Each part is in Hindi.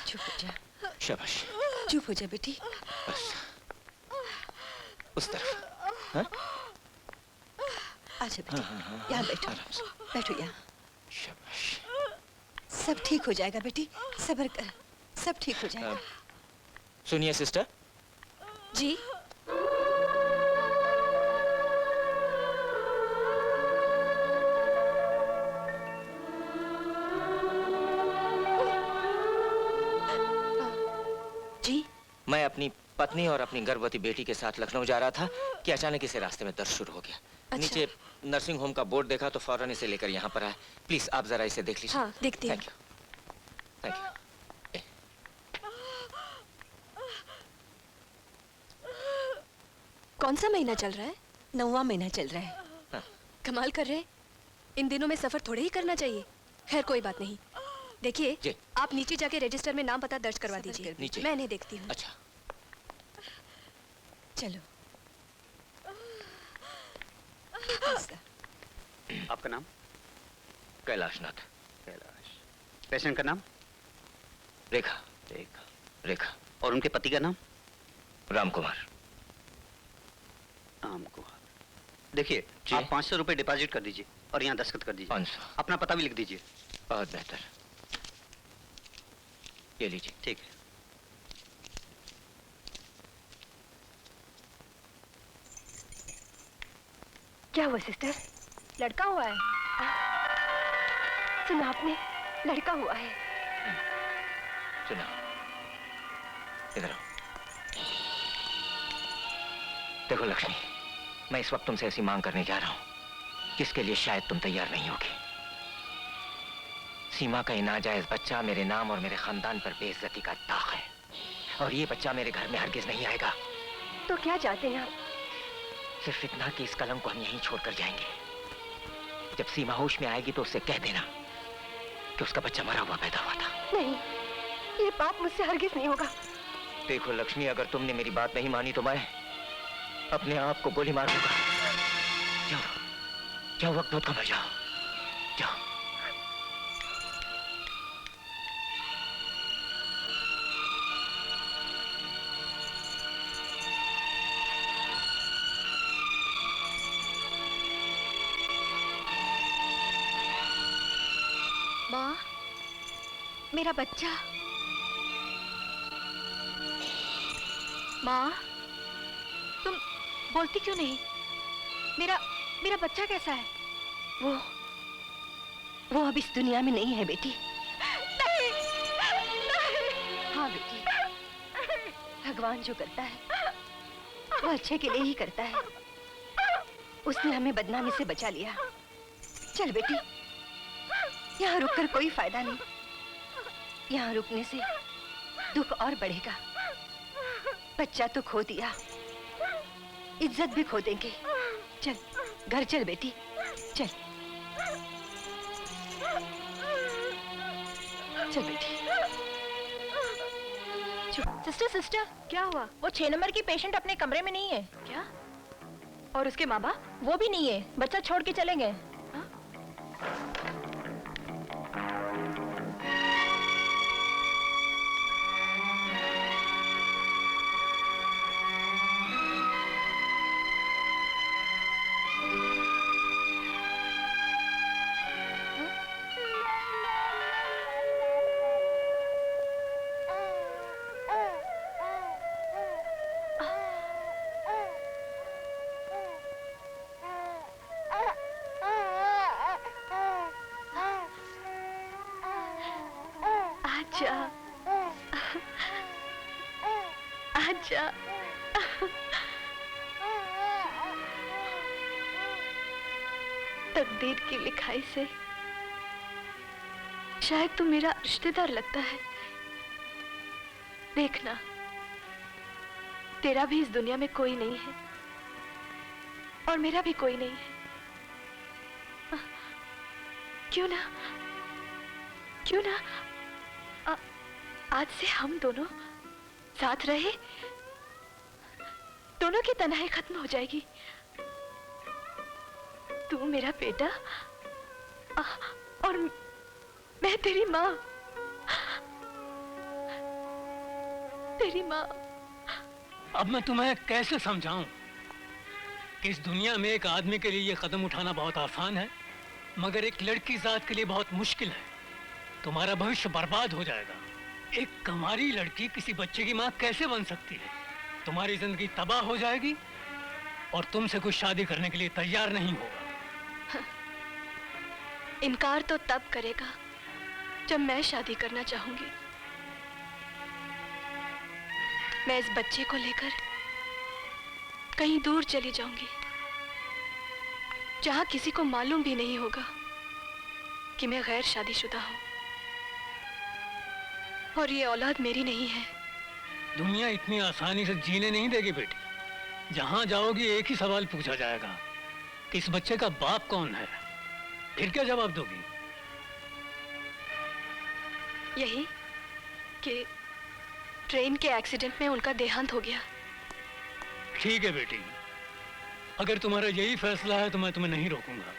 चुप हो जा। शाबाश। चुप हो जा बेटी। बस उस तरफ। हाँ? आजा बेटी, यहाँ बैठो। बैठो यहाँ। शाबाश। सब ठीक हो जाएगा बेटी, सब्र कर, सब ठीक हो जाएगा। सुनिए सिस्टर। जी। जी। मैं अपनी पत्नी और अपनी गर्भवती बेटी के साथ लखनऊ जा रहा था कि अचानक इसे रास्ते में दर्द शुरू हो गया। अच्छा। नीचे नर्सिंग होम का बोर्ड देखा तो फौरन इसे लेकर यहाँ पर आया। प्लीज आप जरा इसे देख लीजिए। हाँ, देखती हूँ। Thank you. Thank you. कौन सा महीना चल रहा है? 9वां महीना चल रहा है। हाँ। कमाल कर रहे हैं। इन दिनों में सफर थोड़े ही करना चाहिए। खैर कोई बात नहीं। देखिए, आप नीचे जाके रजिस्टर में नाम पता दर्ज करवा दीजिए। नीचे। मैं नहीं देखती हूँ। अच्छा। चलो। आपका नाम? कैलाशनाथ। कैलाश। पेशेंट का नाम? रेखा। रेखा। रेखा। और उनके पति का नाम? राम कुमार। राम कुमार। देखिए, आप 500 रुपए डिपॉजिट कर दीजिए और यहाँ दस्तखत कर दीजिए। 500। अपना पता भी लिख दीजिए। बहुत बेहतर। ये लीजिए। ठीक है। क्या हुआ सिस्टर? लड़का हुआ है? सुना आपने? लड़का हुआ है। सुना। इधर आओ। देखो लक्ष्मी, मैं इस वक्त तुमसे ऐसी मांग करने जा रहा हूं जिसके लिए शायद तुम तैयार नहीं होगी। सीमा का ये नाजायज बच्चा मेरे नाम और मेरे खानदान पर बेइज्जती का दाग है और ये बच्चा मेरे घर में हरगिज नहीं आएगा। तो क्या चाहते हैं आप? सिर्फ इतना कि इस कलम को हम यहीं छोड़कर जाएंगे। जब सीमा होश में आएगी तो उससे कह देना कि उसका बच्चा मरा हुआ पैदा हुआ था। नहीं, ये पाप मुझसे हरगिज नहीं होगा। देखो लक्ष्मी, अगर तुमने मेरी बात नहीं मानी तो मैं अपने आप को गोली मार दूंगा। जाओ जाओ, वक्त बहुत कम है, जाओ जाओ। माँ, मेरा बच्चा। माँ, तुम बोलती क्यों नहीं? मेरा बच्चा कैसा है? वो अब इस दुनिया में नहीं है बेटी। नहीं, नहीं। हाँ बेटी, भगवान जो करता है वो अच्छे के लिए ही करता है। उसने हमें बदनामी से बचा लिया। चल बेटी, यहाँ रुककर कोई फायदा नहीं। यहाँ रुकने से दुख और बढ़ेगा। बच्चा तो खो दिया, इज्जत भी खो देंगे। चल घर चल बेटी, चल चल बेटी। सिस्टर, क्या हुआ? वो 6 नंबर की पेशेंट अपने कमरे में नहीं है। क्या? और उसके माँ बाप? वो भी नहीं है, बच्चा छोड़ के चले गए। आजा। तकदीर की लिखाई से शायद तू मेरा रिश्तेदार लगता है। देखना, तेरा भी इस दुनिया में कोई नहीं है और मेरा भी कोई नहीं है। क्यों ना आज से हम दोनों साथ रहे, दोनों की तन्हाई खत्म हो जाएगी। तू मेरा बेटा और मैं तेरी माँ। तेरी माँ। अब मैं तुम्हें कैसे समझाऊं कि इस दुनिया में एक आदमी के लिए ये कदम उठाना बहुत आसान है, मगर एक लड़की जात के लिए बहुत मुश्किल है। तुम्हारा भविष्य बर्बाद हो जाएगा। एक कंवारी लड़की किसी बच्चे की माँ कैसे बन सकती है? तुम्हारी जिंदगी तबाह हो जाएगी और तुमसे कुछ शादी करने के लिए तैयार नहीं होगा। इनकार तो तब करेगा जब मैं शादी करना चाहूंगी। मैं इस बच्चे को लेकर कहीं दूर चली जाऊंगी, जहां किसी को मालूम भी नहीं होगा कि मैं गैर शादीशुदा हूं और ये औलाद मेरी नहीं है। दुनिया इतनी आसानी से जीने नहीं देगी बेटी। जहां जाओगी एक ही सवाल पूछा जाएगा कि इस बच्चे का बाप कौन है। फिर क्या जवाब दोगी? यही कि ट्रेन के एक्सीडेंट में उनका देहांत हो गया। ठीक है बेटी, अगर तुम्हारा यही फैसला है तो मैं तुम्हें नहीं रोकूंगा,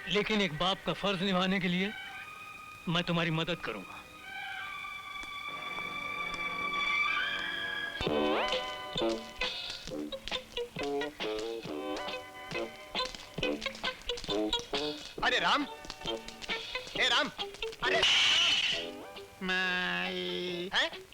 लेकिन एक बाप का फर्ज निभाने के लिए मैं तुम्हारी मदद करूंगा। अरे राम, हे राम, अरे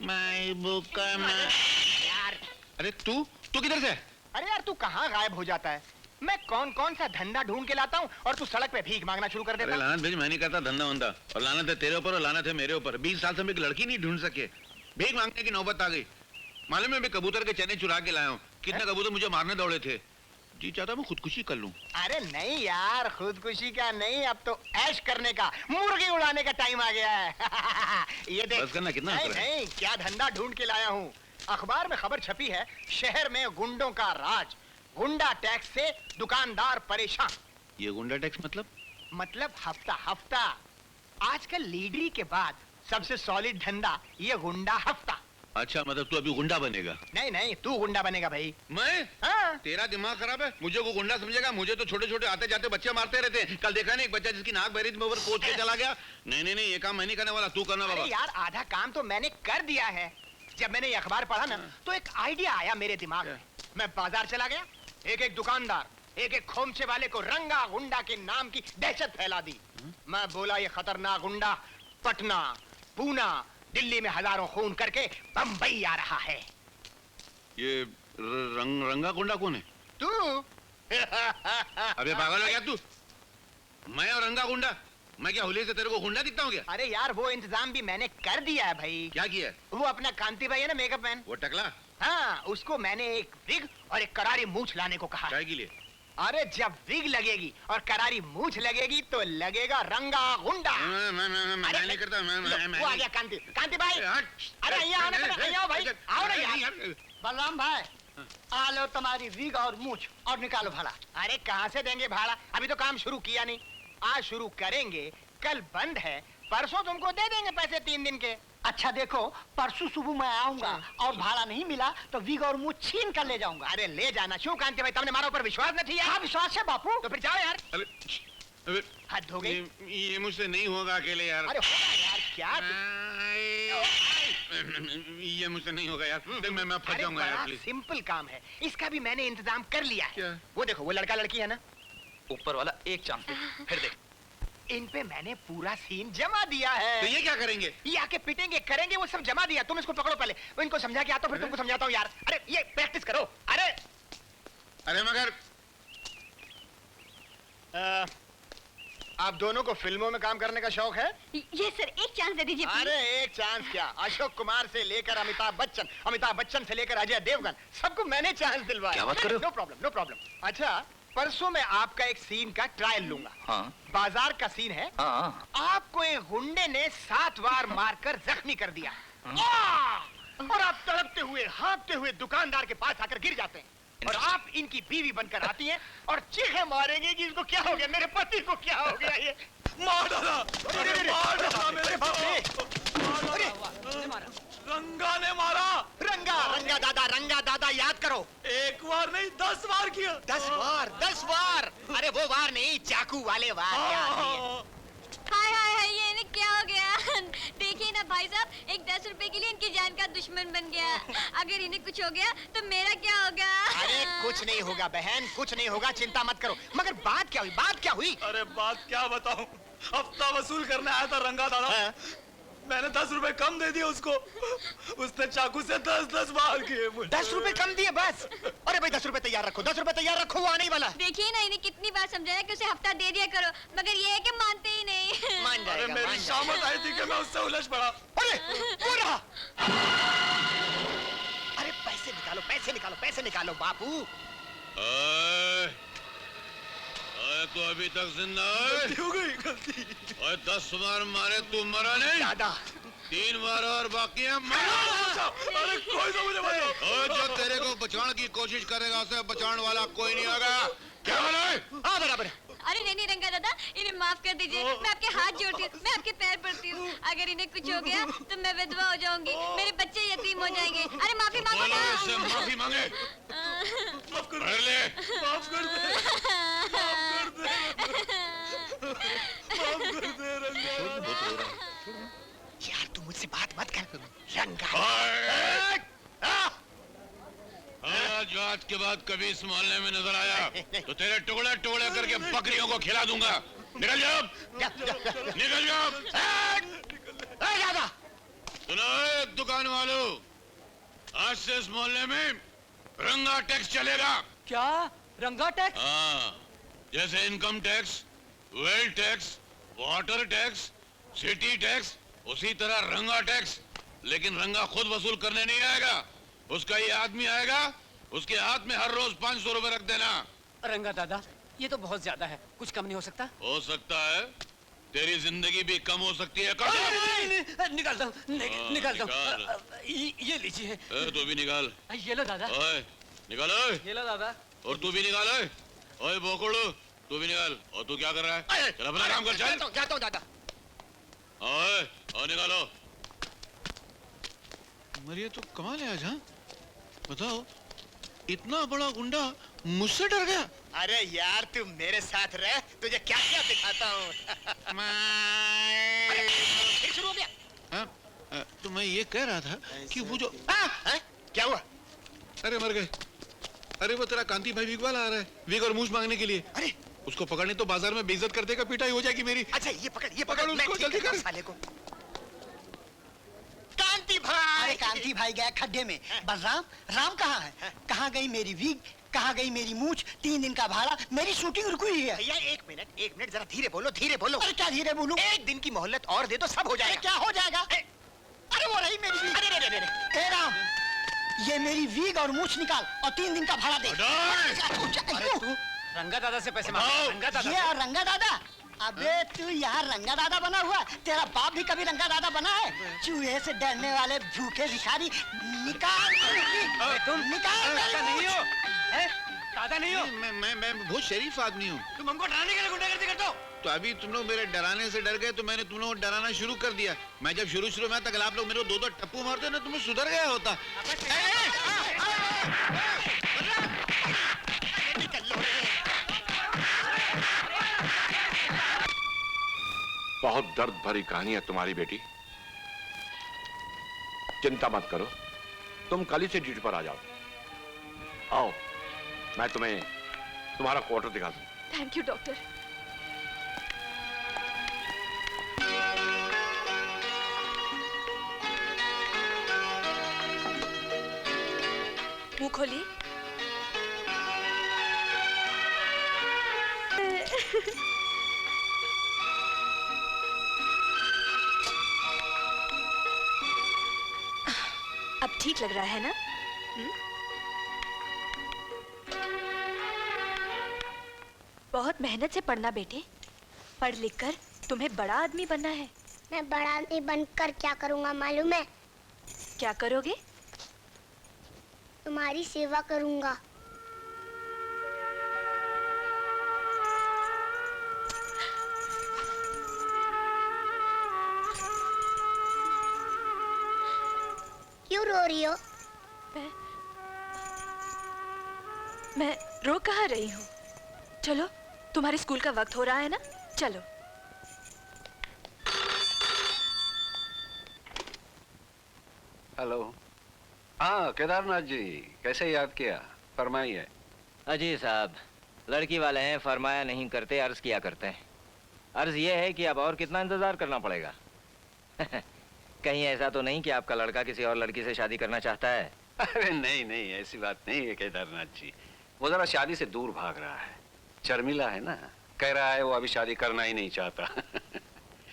माई बुक यार, अरे तू किधर से? अरे यार तू कहाँ गायब हो जाता है? मैं कौन कौन सा धंधा ढूंढ के लाता हूँ और तू सड़क पे भीख मांगना शुरू कर देता है। लानत भेज, मैं नहीं करता धंधा वंदा, और लानत है तेरे ऊपर और लानत है मेरे ऊपर। 20 साल से हम एक लड़की नहीं ढूंढ सके, भीख मांगने की नौबत आ गई। मालूम है मैं कबूतर के चने चुरा के लाया हूँ। कितने कबूतर मुझे मारने दौड़े थे। जी चाहता मैं खुदकुशी कर लूं। अरे नहीं यार, खुदकुशी का नहीं, अब तो ऐश करने का, मुर्गी उड़ाने का टाइम आ गया है। ये देख, बस करना, कितना नहीं असर है? नहीं, क्या धंधा ढूंढ के लाया हूँ। अखबार में खबर छपी है, शहर में गुंडों का राज, गुंडा टैक्स से दुकानदार परेशान। ये गुंडा टैक्स मतलब हफ्ता हफ्ता। आजकल लीडरी के बाद सबसे सॉलिड धंधा ये गुंडा हफ्ता। अच्छा, मतलब तू अभी गुंडा बनेगा? नहीं नहीं, तू गुंडा बनेगा भाई। मैं? हाँ। तेरा दिमाग खराब है, मुझे को गुंडा समझेगा? मुझे तो छोटे छोटे आते जाते बच्चे मारते रहते हैं। कल देखा नहीं एक बच्चा जिसकी नाक बहरी थी, मैं ऊपर कोच के चला गया। नहीं नहीं नहीं, ये काम मैं नहीं करने वाला, तू करना बाबा। अरे यार, आधा काम तो मैंने कर दिया है। जब मैंने ये अखबार पढ़ा ना, तो एक आइडिया आया मेरे दिमाग में। मैं बाजार चला गया, एक एक दुकानदार, एक एक खोमचे वाले को रंगा गुंडा के नाम की दहशत फैला दी। मैं बोला, ये खतरनाक गुंडा पटना, पूना, दिल्ली में हजारों खून करके बंबई आ रहा है। ये रंगा गुंडा कौन है? तू। अबे पागल हो गया तू? मैं और रंगा गुंडा? मैं क्या होली से तेरे को गुंडा दिखता हूँ क्या? अरे यार, वो इंतजाम भी मैंने कर दिया है भाई। क्या किया? वो अपना कांति भाई है ना, मेकअप मैन, वो टकला? हाँ, उसको मैंने एक विग और एक करारी मूछ लाने को कहा। चाय के लिए? अरे जब विग लगेगी और करारी मूछ लगेगी तो लगेगा रंगा गुंडा। मैं नहीं करता। वो आ गया कांति। कांति भाई, अरे यहाँ आना, यहाँ आओ भाई, आओ ना यार। बलराम भाई, आ लो तुम्हारी विग और मूछ और निकालो भाड़ा। अरे कहाँ से देंगे भाड़ा? अभी तो काम शुरू किया नहीं। आज शुरू करेंगे, कल बंद है, परसों तुमको दे देंगे पैसे 3 दिन के। अच्छा देखो, परसों सुबह मैं आऊंगा और भाड़ा नहीं मिला तो विग और मूछ छीन कर ले जाऊंगा। अरे ले जाना। क्यों कांति भाई, तुमने हमारे ऊपर विश्वास नहीं है? हाँ विश्वास है बापू। तो फिर जाओ यार। अबे हद हो गई। ये मुझसे नहीं होगा अकेले यार। अरे होगा यार, क्या ये मुझसे नहीं होगा यार। देख मैं फंस जाऊंगा यार, प्लीज। सिंपल काम है, इसका भी मैंने इंतजाम कर लिया है। क्या? वो देखो, वो लड़का लड़की है ना, ऊपर वाला एक चांस दे, फिर देख। इन पे मैंने पूरा सीन जमा दिया है। तो ये क्या करेंगे? ये आके पिटेंगे, करेंगे, वो सब जमा दिया। तुम इसको पकड़ो पहले, वो इनको समझा के आता हूं, फिर तुमको समझाता हूँ यार। अरे ये प्रैक्टिस करो। अरे मगर आप दोनों को फिल्मों में काम करने का शौक है? ये सर, एक चांस दे दीजिए प्लीज। अरे एक चांस क्या, अशोक कुमार से लेकर अमिताभ बच्चन, अमिताभ बच्चन से लेकर अजय देवगन, सबको मैंने चांस दिलवाया। क्या बात कर रहे हो? No problem, no problem. अच्छा, परसों मैं आपका एक सीन का ट्रायल लूंगा। हाँ बाजार का सीन है। हाँ। आपको एक गुंडे ने 7 बार मारकर जख्मी कर दिया। और आप तड़पते हुए, हाँफते हुए दुकानदार के पास आकर गिर जाते हैं, और आप इनकी बीवी बनकर आती हैं और चीखें मारेंगे कि इसको क्या हो गया, मेरे पति को क्या हो गया। ये मार डाला, मार डाला मेरे बाप रे। रंगा ने मारा। रंगा दादा याद करो। एक बार नहीं 10 बार किया। 10 बार। अरे वो वार नहीं, चाकू वाले वार याद नहीं है। हाय हाय हाय, ये इन्हें क्या हो गया? देखिए ना भाई साहब, एक दहशत रुपए के लिए इनकी जान का दुश्मन बन गया। अगर इन्हें कुछ हो गया तो मेरा क्या होगा? अरे कुछ नहीं होगा बहन, कुछ नहीं होगा, चिंता मत करो। मगर बात क्या हुई, बात क्या हुई? अरे बात क्या बताऊं, हफ्ता वसूल करने आया था रंगा दादा। मैंने 10 रुपए कम दे दिए उसको, उसने चाकू से 10-10 वार किए मुझे। 10 रुपए कम दिए बस? अरे भाई 10 रुपए तैयार रखो, 10 रुपए तैयार रखो, वो आने ही वाला। देखिए ना, इन्हें कितनी बार समझाया कि उसे हफ्ता दे दिया करो, मगर ये है कि मानते ही नहीं। मान जाएगा, अरे मेरी शामत आई थी कि मैं उससे उलझ पड़ा। अरे वो रहा। अरे पैसे निकालो, पैसे निकालो, पैसे निकालो बापू। तो अभी तक जिंदा है? हो गई गलती। और 10 बार मारे तू मरा नहीं? दादा 3 बार और बाकी है। अरे कोई तो मुझे बचाओ। और जो तेरे को बचाने की कोशिश करेगा उसे बचाने वाला कोई नहीं होगा। क्या बोला? हाँ बराबर। अरे नहीं नहीं रंगा दादा, इन्हें माफ कर दीजिए। मैं आपके हाथ जोड़ती हूँ, मैं आपके पैर पड़ती हूँ। अगर इन्हें कुछ हो गया तो मैं विधवा हो जाऊंगी, मेरे बच्चे यतीम हो जाएंगे। अरे माफी मांगो बोलो ना। इससे माफी मांगे। कर ले। माफ कर दे, माफ कर दे रंगा। यार तू मुझसे बात मत कर रंगा। आज के बाद कभी इस मोहल्ले में नजर आया तो तेरे टुकड़े टुकड़े करके बकरियों को खिला दूंगा। निकल जाओ, निकल जाओ। दादा सुनो दुकान वालों, आज से इस मोहल्ले में रंगा टैक्स चलेगा। क्या रंगा टैक्स? हाँ, जैसे income tax, wealth tax, water tax, city tax, उसी तरह रंगा टैक्स। लेकिन रंगा खुद वसूल करने नहीं आएगा, उसका ये आदमी आएगा, उसके हाथ में हर रोज 500 रुपए रख देना। रंगा दादा ये तो बहुत ज्यादा है, कुछ कम नहीं हो सकता? हो सकता है, तेरी जिंदगी भी कम हो सकती है। कर दो। निकाल दो, निकाल दो। निकाल। ये लीजिए। तू भी निकाल। ये लो दादा। ओए निकाल। ओए ये लो दादा। और तू भी निकाल। ओए बोकड़ू तू भी निकाल। और तू क्या कर रहा है? चल अपना काम कर, चल। जाता हूँ दादा। ओए और निकालो। मरिए तो कमाल है आज। हाँ बताओ, इतना बड़ा गुंडा मुझसे डर गया। अरे यार तू मेरे साथ रह, तुझे क्या क्या दिखाता हूँ। फिर शुरू हो गया। हाँ, तो मैं ये कह रहा था कि वो जो क्या हुआ? अरे मर गए। अरे वो तेरा कांति भाई विग वाला आ रहा है, विग और मूछ मांगने के लिए। अरे उसको पकड़ने तो बाजार में बेइज्जत कर देगा, पिटाई हो जाएगी मेरी। अच्छा ये पकड़ पकड़ मैं उसको, ठीक जल्दी करता हूँ कर। साले को। कांति भाई। अरे कांति भाई गया खड्डे में। बलराम, राम कहाँ है? कहाँ गई मेरी वीग? कहाँ गई मेरी मूछ? 3 दिन का भाड़ा, मेरी शूटिंग रुकी हुई है। भैया एक मिनट जरा धीरे बोलो, धीरे बोलो। अरे क्या धीरे बोलूं? 1 दिन की मोहलत और दे दो, सब हो अरे जाएगा। क्या हो जाएगा? अरे वो रही मेरी वीग। अरे ए राम, ये मेरी वीग और मूछ निकाल और 3 दिन का भाड़ा दे। हटाओ। तू रंगा दादा से पैसे मांगो, रंगा दादा। ये रंगा दादा? अबे तू यहाँ रंगा दादा बना हुआ? तेरा बाप भी कभी रंगा दादा बना है? चूहे से डरने वाले भूखे भिखारी, निकाल तुम निकाल। दादा नहीं हो, दादा नहीं हो। मैं बहुत शरीफ आदमी हूँ। तुम हमको डराने के लिए गुंडागर्दी करते हो। तो अभी तुम लोग मेरे डराने से डर गए तो मैंने तुम लोगों को डराना शुरू कर दिया। मैं जब शुरू में तक आप लोग मेरे को 2-2 टप्पू मारते ना, तुम्हें सुधर गया होता। बहुत दर्द भरी कहानी है तुम्हारी बेटी। चिंता मत करो, तुम कल ही से ड्यूटी पर आ जाओ। आओ, मैं तुम्हें तुम्हारा क्वार्टर दिखा दूं। Thank you doctor. मुंह खोलिए। अब ठीक लग रहा है ना? बहुत मेहनत से पढ़ना बेटे, पढ़ लिख कर तुम्हें बड़ा आदमी बनना है। मैं बड़ा आदमी बनकर क्या करूंगा मालूम है? क्या करोगे? तुम्हारी सेवा करूंगा। क्यों रो रही हो? मैं रो कहाँ रही हूँ? चलो, तुम्हारे स्कूल का वक्त हो रहा है ना, चलो। हेलो। हाँ केदारनाथ जी, कैसे याद किया, फरमाइए। अजी साहब, लड़की वाले हैं, फरमाया नहीं करते, अर्ज किया करते हैं। अर्ज ये है कि अब और कितना इंतजार करना पड़ेगा। कहीं ऐसा तो नहीं कि आपका लड़का किसी और लड़की से शादी करना चाहता है? अरे नहीं नहीं, ऐसी बात नहीं है केदारनाथ जी। वो जरा शादी से दूर भाग रहा है, शर्मिला है ना, कह रहा है वो अभी शादी करना ही नहीं चाहता।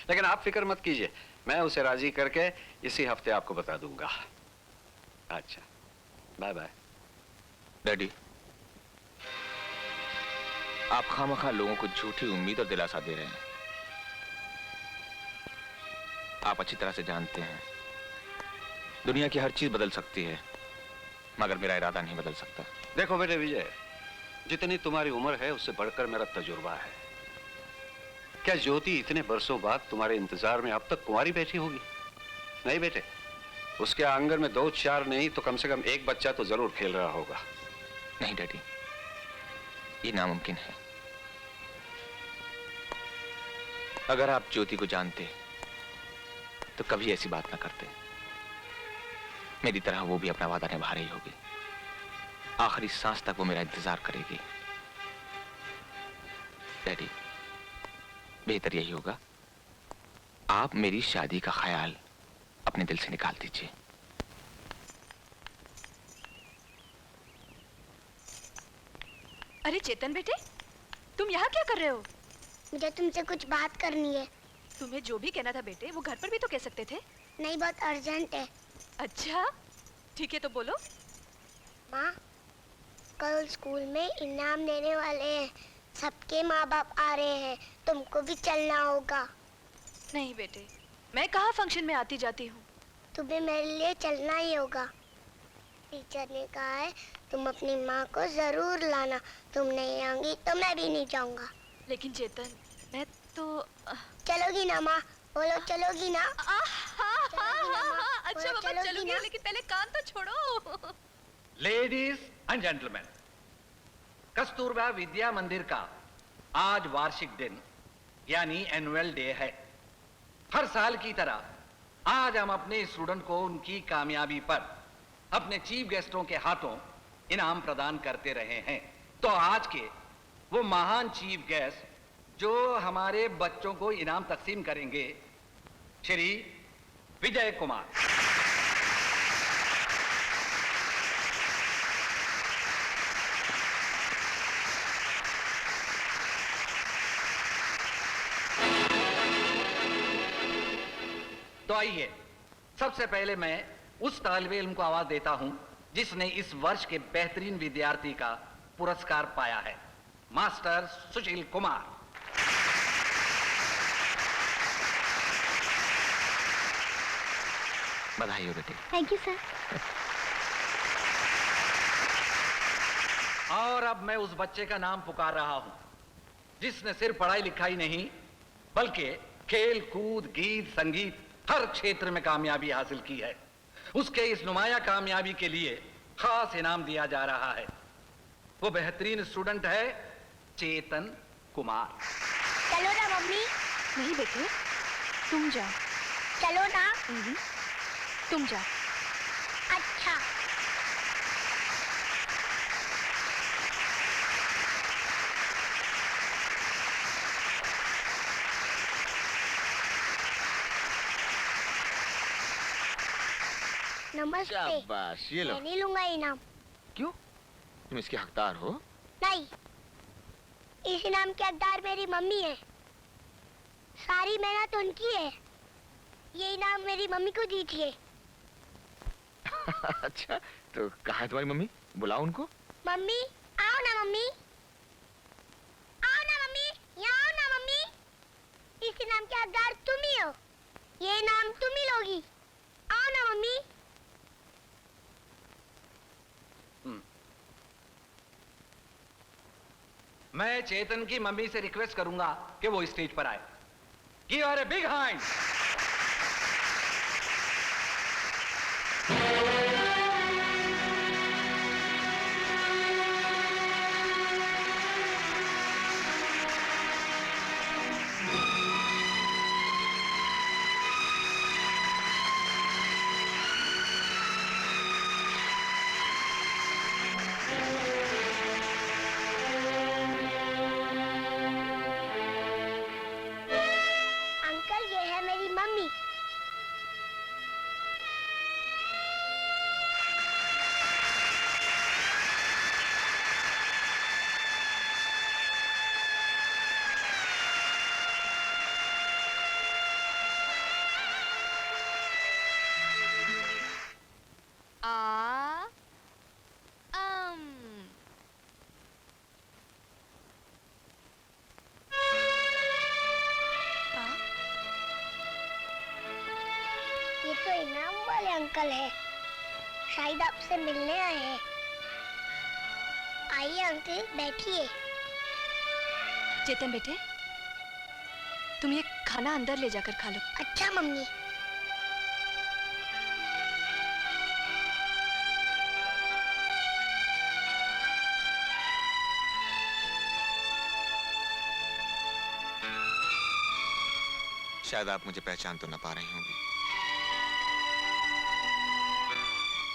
लेकिन आप फिक्र मत कीजिए, मैं उसे राजी करके इसी हफ्ते आपको बता दूंगा। अच्छा, बाय बाय। डैडी, आप खामखा लोगों को झूठी उम्मीद और दिलासा दे रहे हैं। आप अच्छी तरह से जानते हैं दुनिया की हर चीज बदल सकती है, मगर मेरा इरादा नहीं बदल सकता। देखो बेटे विजय, जितनी तुम्हारी उम्र है उससे बढ़कर मेरा तजुर्बा है। क्या ज्योति इतने बरसों बाद तुम्हारे इंतजार में अब तक कुंवारी बैठी होगी? नहीं बेटे, उसके आंगन में 2-4 नहीं तो कम से कम एक बच्चा तो जरूर खेल रहा होगा। नहीं डैडी, ये नामुमकिन है। अगर आप ज्योति को जानते तो कभी ऐसी बात ना करते। मेरी तरह वो भी अपना वादा निभा रही होगी, आखिरी सांस तक वो मेरा इंतजार करेगी। डैडी, बेहतर यही होगा आप मेरी शादी का ख्याल अपने दिल से निकाल दीजिए। अरे चेतन बेटे, तुम यहाँ क्या कर रहे हो? मुझे तुमसे कुछ बात करनी है। तुम्हें जो भी कहना था बेटे, वो घर पर भी तो कह सकते थे। नहीं, बहुत अर्जेंट है। अच्छा ठीक है, तो बोलो। माँ, कल स्कूल में इनाम देने वाले हैं, सबके माँ बाप आ रहे हैं, तुमको भी चलना होगा। नहीं बेटे, मैं कहाँ फंक्शन में आती जाती हूँ। तुम्हें मेरे लिए चलना ही होगा। टीचर ने कहा है तुम अपनी माँ को जरूर लाना, तुम नहीं आऊंगी तो मैं भी नहीं जाऊंगा। लेकिन चेतन, मैं तो चलोगी ना माँ? बोलो चलोगी ना? अच्छा बाबा चलूंगी, लेकिन पहले कान तो छोड़ो। लेडीज एंड जेंटलमैन, कस्तूरबा विद्या मंदिर का आज वार्षिक दिन यानी एनुअल डे है। हर साल की तरह आज हम अपने स्टूडेंट को उनकी कामयाबी पर अपने चीफ गेस्टों के हाथों इनाम प्रदान करते रहे हैं। तो आज के वो महान चीफ गेस्ट जो हमारे बच्चों को इनाम तकसीम करेंगे, श्री विजय कुमार। तो आइए, सबसे पहले मैं उस तालिबे इल्म को आवाज देता हूं जिसने इस वर्ष के बेहतरीन विद्यार्थी का पुरस्कार पाया है, मास्टर सुशील कुमार। बधाई हो बेटे। Thank you sir. और अब मैं उस बच्चे का नाम पुकार रहा हूं जिसने सिर्फ पढ़ाई लिखाई नहीं बल्कि खेल कूद गीत संगीत हर क्षेत्र में कामयाबी हासिल की है। उसके इस नुमाया कामयाबी के लिए खास इनाम दिया जा रहा है। वो बेहतरीन स्टूडेंट है चेतन कुमार। चलो ना मम्मी। नहीं बेटे, तुम जाओ। चलो ना। तुम जाओ। अच्छा। नमस्ते। शाबाश, ये लो। मैं नहीं लूंगा इनाम। क्यों? तुम इसके हकदार हो? नहीं, इस इनाम के हकदार मेरी मम्मी है। सारी मेहनत उनकी है। ये इनाम मेरी मम्मी को दीजिए। अच्छा, तो कहाँ है तुम्हारी मम्मी? बुलाओ उनको। मम्मी, आओ ना मम्मी। आओ ना मम्मी, यहाँ आओ ना मम्मी। इस इनाम के हकदार तुम ही हो। ये इनाम तुम ही लोगी। आओ ना मम्मी। मैं चेतन की मम्मी से रिक्वेस्ट करूंगा कि वो स्टेज पर आए। Give her a big hand. तो इनाम वाले अंकल है, शायद आपसे मिलने आए हैं। आइए अंकल, बैठिए। चेतन बेटे, तुम ये खाना अंदर ले जाकर खा लो। अच्छा मम्मी। शायद आप मुझे पहचान तो न पा रही होंगी।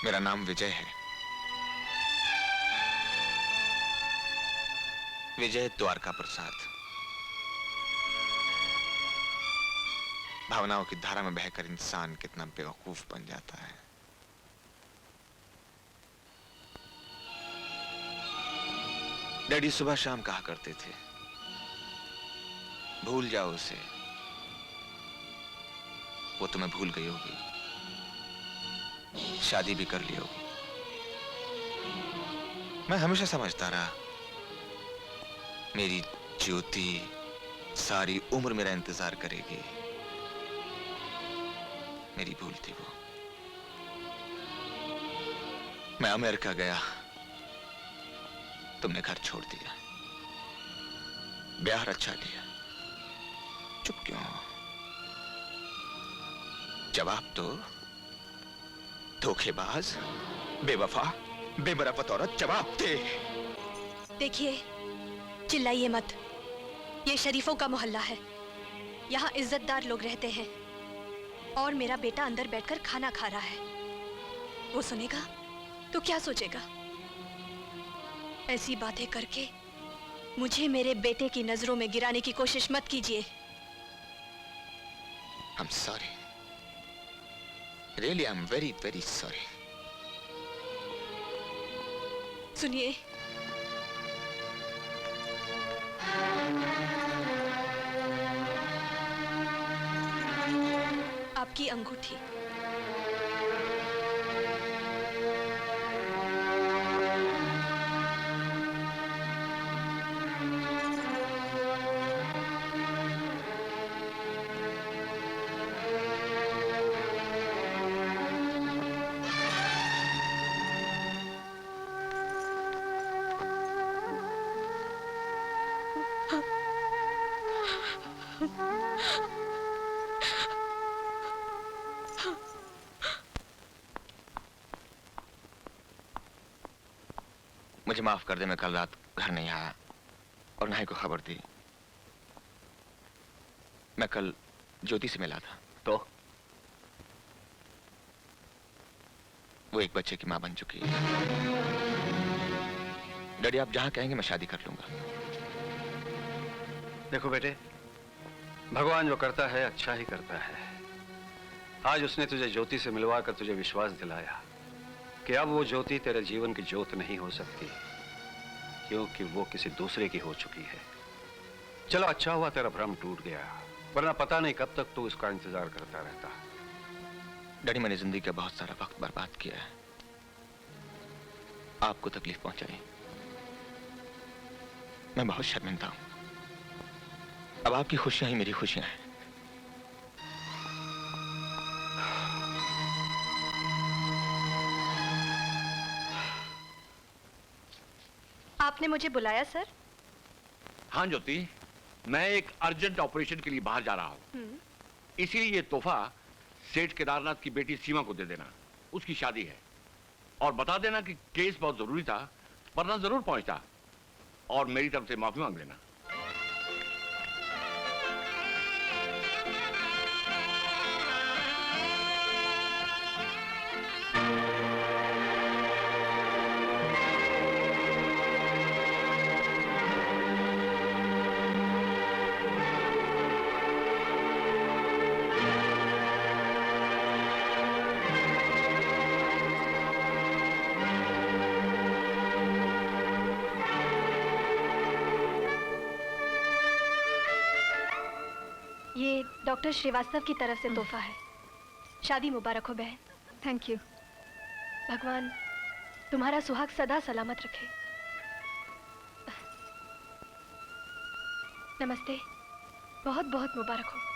मेरा नाम विजय है, विजय द्वारका प्रसाद। भावनाओं की धारा में बहकर इंसान कितना बेवकूफ बन जाता है। डैडी सुबह शाम कहा करते थे, भूल जाओ उसे, वो तुम्हें भूल गई होगी, शादी भी कर ली होगी। मैं हमेशा समझता रहा मेरी ज्योति सारी उम्र मेरा इंतजार करेगी। मेरी भूल थी वो। मैं अमेरिका गया, तुमने घर छोड़ दिया, ब्याह रचा लिया। चुप क्यों हो? जवाब तो धोखेबाज, बेवफा, बेबराफत औरत, जवाब दे। देखिए, चिल्लाइए मत। ये शरीफों का मोहल्ला है, यहाँ इज्जतदार लोग रहते हैं और मेरा बेटा अंदर बैठकर खाना खा रहा है। वो सुनेगा तो क्या सोचेगा? ऐसी बातें करके मुझे मेरे बेटे की नजरों में गिराने की कोशिश मत कीजिए। I'm sorry. Really, I'm very, very sorry. सुनिए, आपकी अंगूठी। मुझे माफ कर दे, मैं कल रात घर नहीं आया और ना ही को खबर दी। मैं कल ज्योति से मिला था। तो वो एक बच्चे की मां बन चुकी है। डैडी, आप जहां कहेंगे मैं शादी कर लूंगा। देखो बेटे, भगवान जो करता है अच्छा ही करता है। आज उसने तुझे ज्योति से मिलवा कर तुझे विश्वास दिलाया कि अब वो ज्योति तेरे जीवन की ज्योत नहीं हो सकती, क्योंकि वो किसी दूसरे की हो चुकी है। चलो अच्छा हुआ तेरा भ्रम टूट गया, वरना पता नहीं कब तक तू उसका इंतजार करता रहता। डैडी, मैंने जिंदगी का बहुत सारा वक्त बर्बाद किया है, आपको तकलीफ पहुंचाई। मैं बहुत शर्मिंदा हूं। अब आपकी खुशियां ही मेरी खुशियां हैं। आपने मुझे बुलाया सर? हाँ ज्योति, मैं एक अर्जेंट ऑपरेशन के लिए बाहर जा रहा हूँ, इसीलिए ये तोहफा सेठ केदारनाथ की बेटी सीमा को दे देना। उसकी शादी है, और बता देना कि केस बहुत जरूरी था, वरना जरूर पहुंचता, और मेरी तरफ से माफी मांग लेना। डॉक्टर श्रीवास्तव की तरफ से तोहफा है। शादी मुबारक हो बहन। Thank you. भगवान तुम्हारा सुहाग सदा सलामत रखे। नमस्ते, बहुत बहुत मुबारक हो।